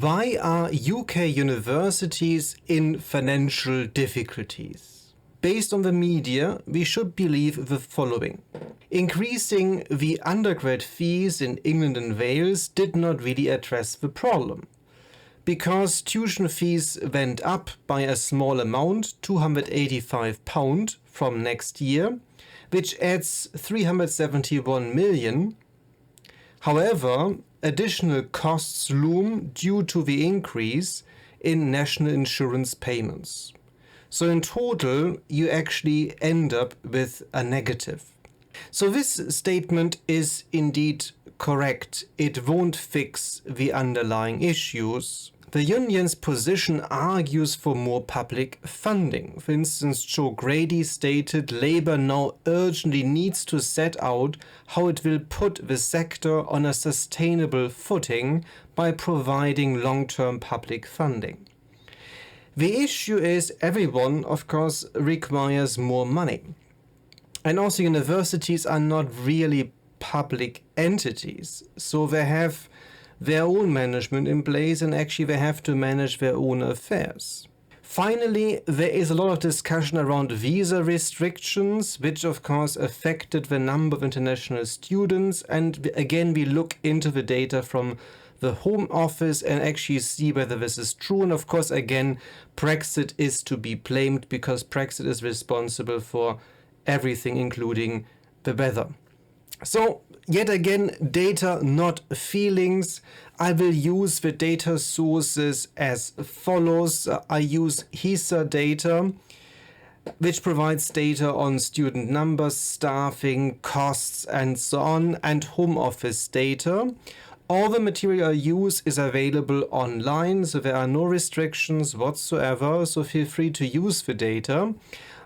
Why are UK universities in financial difficulties? Based on the media, we should believe the following. Increasing the undergrad fees in England and Wales did not really address the problem. Because tuition fees went up by a small amount, £285 from next year, which adds 371 million. However, additional costs loom due to the increase in national insurance payments. So in total, you actually end up with a negative. So this statement is indeed correct. It won't fix the underlying issues. The union's position argues for more public funding. For instance, Joe Grady stated Labour now urgently needs to set out how it will put the sector on a sustainable footing by providing long-term public funding. The issue is everyone, of course, requires more money. And also universities are not really public entities, so they have their own management in place and actually they have to manage their own affairs. Finally, there is a lot of discussion around visa restrictions, which of course affected the number of international students, and again we look into the data from the Home Office and actually see whether this is true. And of course again, Brexit is to be blamed because Brexit is responsible for everything including the weather. So yet again, data, not feelings. I will use the data sources as follows. I use HESA data, which provides data on student numbers, staffing, costs, and so on, and Home Office data. All the material I use is available online, so there are no restrictions whatsoever, so feel free to use the data.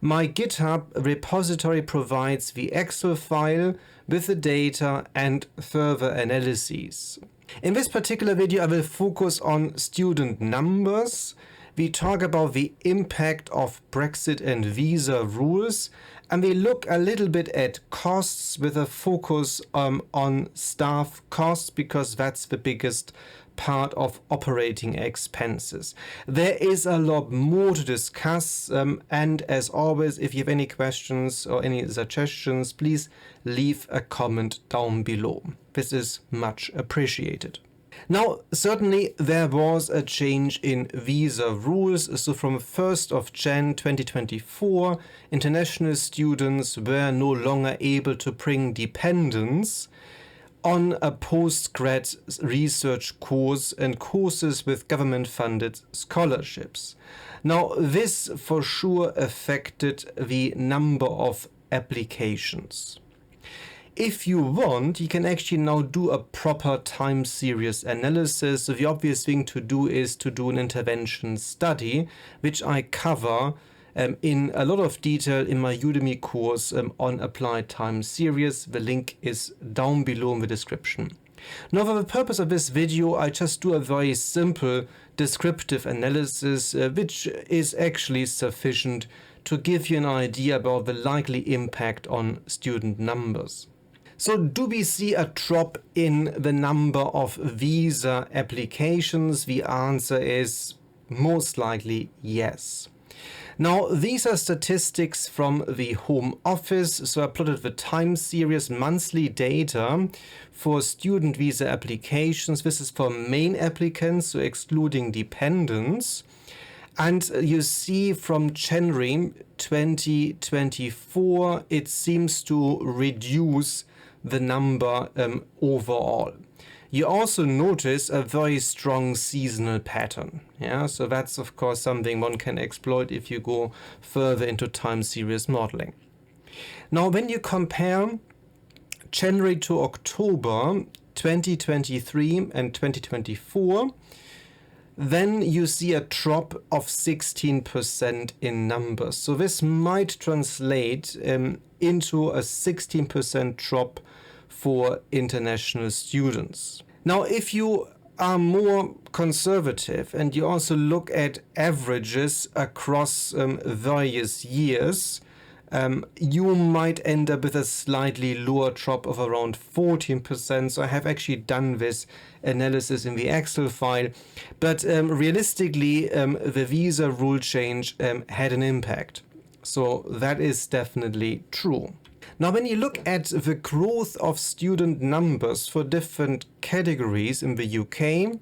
My GitHub repository provides the Excel file with the data and further analyses. In this particular video, I will focus on student numbers. We talk about the impact of Brexit and visa rules, and we look a little bit at costs with a focus on staff costs, because that's the biggest part of operating expenses. There is a lot more to discuss, and as always, if you have any questions or any suggestions, please leave a comment down below. This is much appreciated. Now, certainly there was a change in visa rules. So from 1st of Jan 2024, international students were no longer able to bring dependents on a postgrad research course and courses with government-funded scholarships. Now, this for sure affected the number of applications. If you want, you can actually now do a proper time series analysis. So the obvious thing to do is to do an intervention study, which I cover in a lot of detail in my Udemy course on applied time series. The link is down below in the description. Now, for the purpose of this video, I just do a very simple descriptive analysis, which is actually sufficient to give you an idea about the likely impact on student numbers. So do we see a drop in the number of visa applications? The answer is most likely yes. Now, these are statistics from the Home Office. So I plotted the time series monthly data for student visa applications. This is for main applicants, so excluding dependents. And you see from January 2024, it seems to reduce the number overall. You also notice a very strong seasonal pattern. Yeah, so that's of course something one can exploit if you go further into time series modeling. Now, when you compare January to October 2023 and 2024, then you see a drop of 16% in numbers. So this might translate into a 16% drop for international students. Now, if you are more conservative and you also look at averages across various years, you might end up with a slightly lower drop of around 14%. So I have actually done this analysis in the Excel file. But realistically, the visa rule change had an impact. So that is definitely true. Now, when you look at the growth of student numbers for different categories in the UK,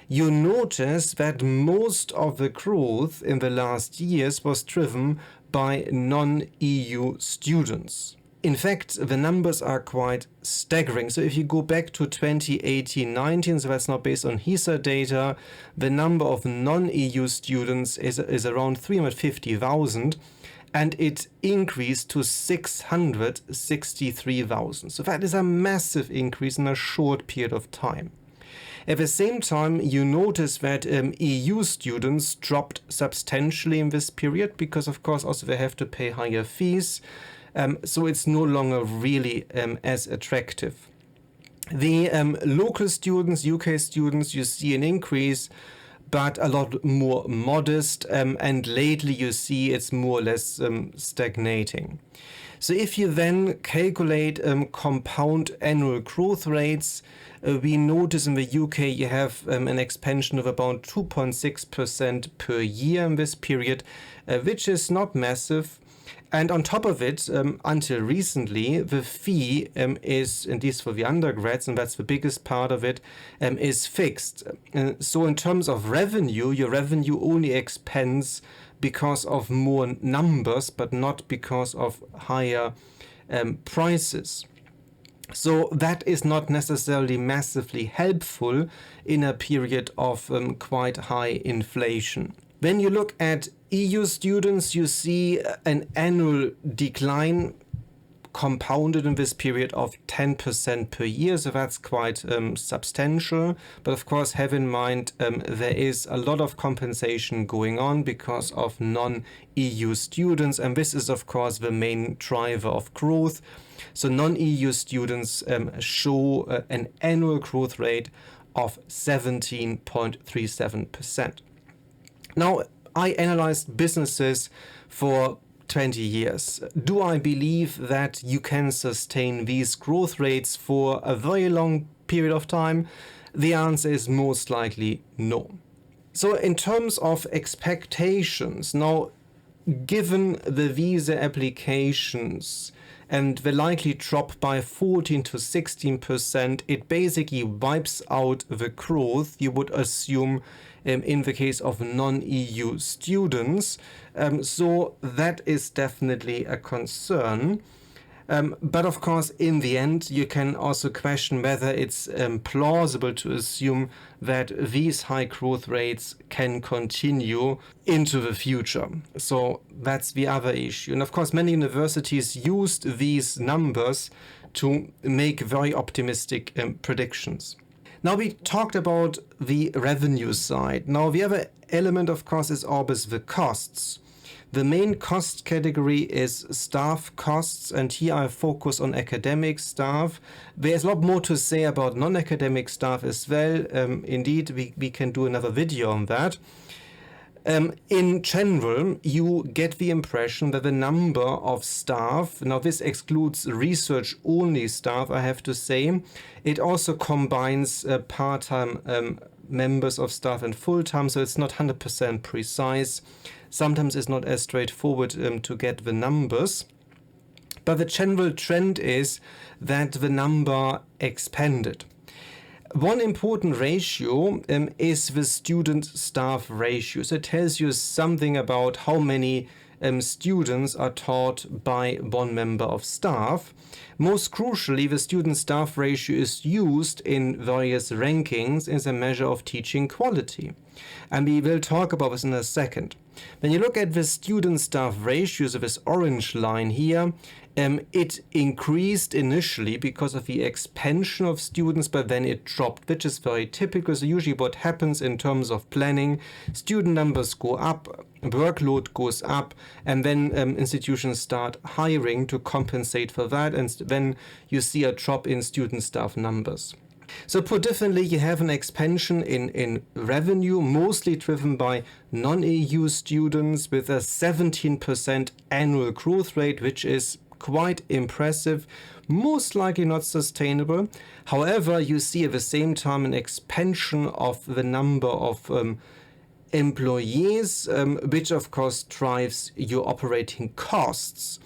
you notice that most of the growth in the last years was driven by non-EU students. In fact, the numbers are quite staggering. So if you go back to 2018-19, so that's not based on HESA data, the number of non-EU students is around 350,000, and it increased to 663,000. So that is a massive increase in a short period of time. At the same time, you notice that EU students dropped substantially in this period because, of course, also they have to pay higher fees. So it's no longer really as attractive. The local students, UK students, you see an increase, but a lot more modest. And lately you see it's more or less stagnating. So if you then calculate compound annual growth rates, we notice in the UK you have an expansion of about 2.6% per year in this period, which is not massive. And on top of it, until recently, the fee is, and this for the undergrads, and that's the biggest part of it, is fixed. So in terms of revenue, your revenue only expands because of more numbers, but not because of higher prices. So that is not necessarily massively helpful in a period of quite high inflation. When you look at EU students, you see an annual decline compounded in this period of 10% per year, so that's quite substantial. But of course, have in mind there is a lot of compensation going on because of non-EU students, and this is of course the main driver of growth. So non-EU students show an annual growth rate of 17.37%. Now, I analyzed businesses for 20 years. Do I believe that you can sustain these growth rates for a very long period of time? The answer is most likely no. So in terms of expectations, now, given the visa applications and the likely drop by 14 to 16%, it basically wipes out the growth you would assume in the case of non-EU students. So that is definitely a concern. But of course, in the end, you can also question whether it's plausible to assume that these high growth rates can continue into the future. So that's the other issue. And of course, many universities used these numbers to make very optimistic predictions. Now we talked about the revenue side. Now the other element, of course, is always the costs. The main cost category is staff costs, and here I focus on academic staff. There's a lot more to say about non-academic staff as well. Indeed, we can do another video on that. In general, you get the impression that the number of staff, now this excludes research-only staff, I have to say. It also combines part-time members of staff and full-time, so it's not 100% precise. Sometimes it's not as straightforward to get the numbers. But the general trend is that the number expanded. One important ratio is the student-staff ratio. So it tells you something about how many students are taught by one member of staff. Most crucially, the student-staff ratio is used in various rankings as a measure of teaching quality. And we will talk about this in a second. When you look at the student-staff ratio, so this orange line here, it increased initially because of the expansion of students, but then it dropped, which is very typical. So usually what happens in terms of planning, student numbers go up, workload goes up, and then institutions start hiring to compensate for that, and then you see a drop in student staff numbers. So put differently, you have an expansion in revenue, mostly driven by non-EU students with a 17% annual growth rate, which is quite impressive, most likely not sustainable. However, you see at the same time an expansion of the number of employees, which of course drives your operating costs.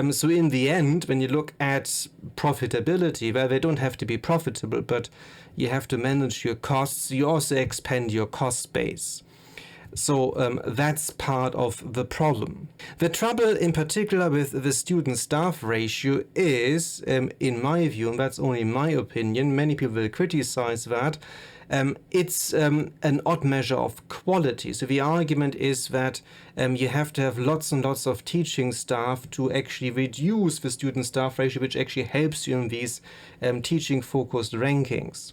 So in the end, when you look at profitability, well, they don't have to be profitable, but you have to manage your costs. You also expand your cost base. So that's part of the problem. The trouble in particular with the student-staff ratio is, in my view, and that's only my opinion, many people will criticize that, it's an odd measure of quality. So the argument is that you have to have lots and lots of teaching staff to actually reduce the student-staff ratio, which actually helps you in these teaching-focused rankings.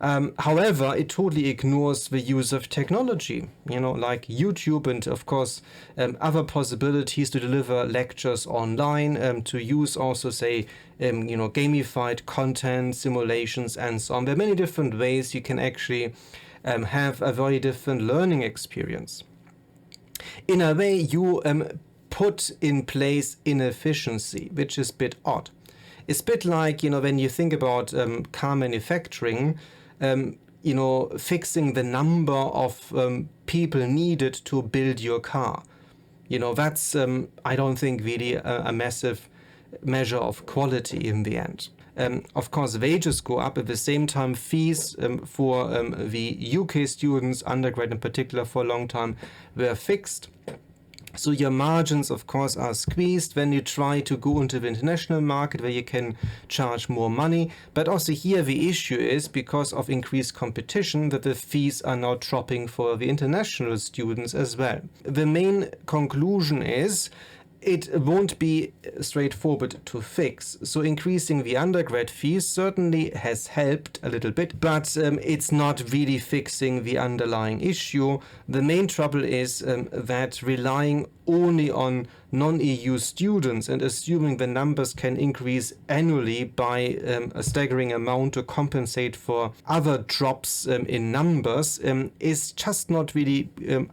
However, it totally ignores the use of technology, like YouTube and, of course, other possibilities to deliver lectures online, to use also, say, gamified content, simulations, and so on. There are many different ways you can actually have a very different learning experience. In a way, you put in place inefficiency, which is a bit odd. It's a bit like, when you think about car manufacturing, fixing the number of people needed to build your car. That's, I don't think, really a massive measure of quality in the end. Of course, wages go up. At the same time, fees for the UK students, undergrad in particular, for a long time were fixed. So your margins, of course, are squeezed when you try to go into the international market where you can charge more money. But also here the issue is, because of increased competition, that the fees are now dropping for the international students as well. The main conclusion is it won't be straightforward to fix. So increasing the undergrad fees certainly has helped a little bit, but it's not really fixing the underlying issue. The main trouble is that relying only on non-EU students and assuming the numbers can increase annually by a staggering amount to compensate for other drops in numbers is just not really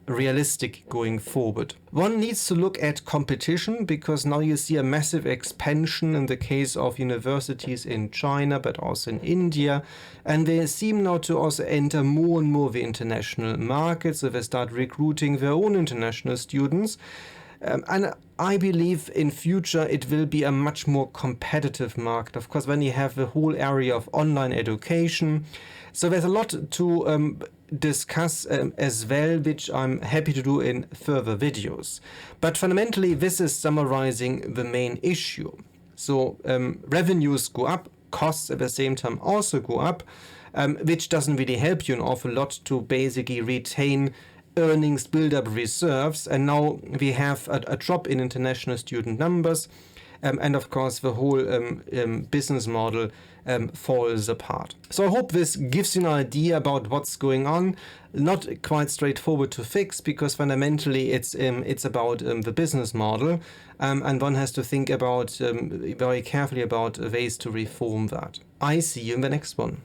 realistic going forward. One needs to look at competition, because now you see a massive expansion in the case of universities in China, but also in India, and they seem now to also enter more and more the international market, so they start recruiting their own international students. And I believe in future it will be a much more competitive market. Of course, when you have the whole area of online education. So there's a lot to discuss as well, which I'm happy to do in further videos. But fundamentally, this is summarizing the main issue. So revenues go up, costs at the same time also go up, which doesn't really help you an awful lot to basically retain earnings, build up reserves, and now we have a drop in international student numbers, and of course the whole business model falls apart. So I hope this gives you an idea about what's going on. Not quite straightforward to fix, because fundamentally it's about the business model, and one has to think about very carefully about ways to reform that. I see you in the next one.